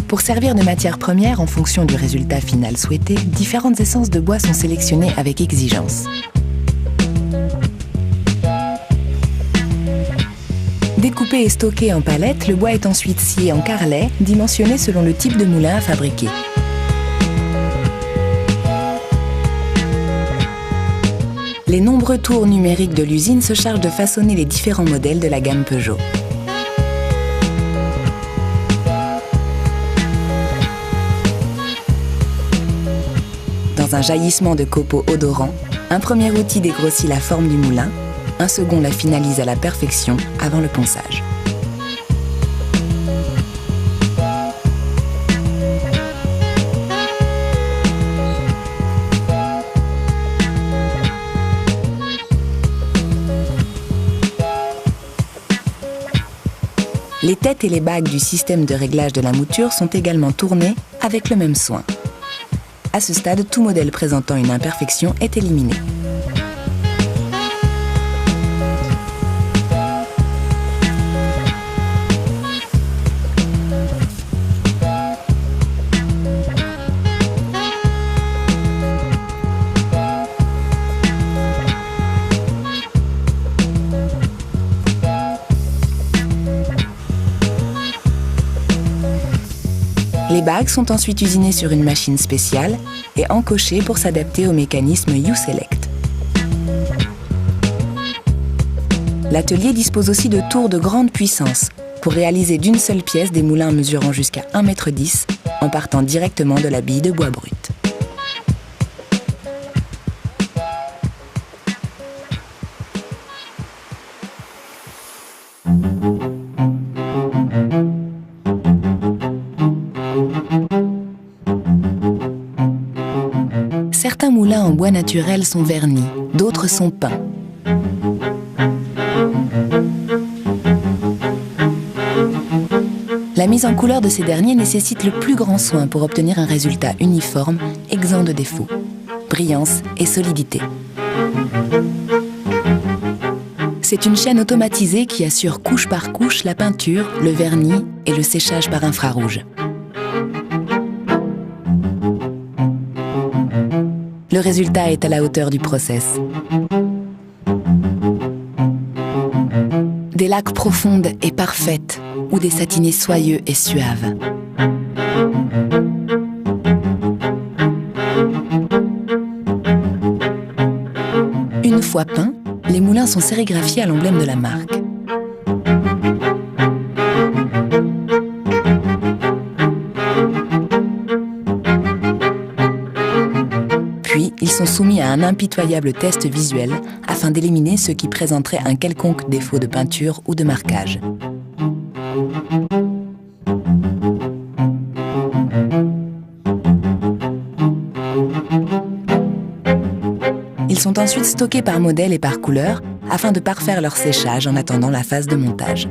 Pour servir de matière première en fonction du résultat final souhaité, différentes essences de bois sont sélectionnées avec exigence. Découpé et stocké en palettes, le bois est ensuite scié en carrelets, dimensionné selon le type de moulin à fabriquer. Les nombreux tours numériques de l'usine se chargent de façonner les différents modèles de la gamme Peugeot. Dans un jaillissement de copeaux odorants, un premier outil dégrossit la forme du moulin, un second la finalise à la perfection avant le ponçage. Les têtes et les bagues du système de réglage de la mouture sont également tournées avec le même soin. À ce stade, tout modèle présentant une imperfection est éliminé. Les bagues sont ensuite usinées sur une machine spéciale et encochées pour s'adapter au mécanisme U-Select. L'atelier dispose aussi de tours de grande puissance pour réaliser d'une seule pièce des moulins mesurant jusqu'à 1,10 m en partant directement de la bille de bois brut. Certains moulins en bois naturel sont vernis, d'autres sont peints. La mise en couleur de ces derniers nécessite le plus grand soin pour obtenir un résultat uniforme, exempt de défauts, brillance et solidité. C'est une chaîne automatisée qui assure couche par couche la peinture, le vernis et le séchage par infrarouge. Le résultat est à la hauteur du process. Des laques profondes et parfaites, ou des satinés soyeux et suaves. Une fois peints, les moulins sont sérigraphiés à l'emblème de la marque. Puis, ils sont soumis à un impitoyable test visuel afin d'éliminer ceux qui présenteraient un quelconque défaut de peinture ou de marquage. Ils sont ensuite stockés par modèle et par couleur afin de parfaire leur séchage en attendant la phase de montage.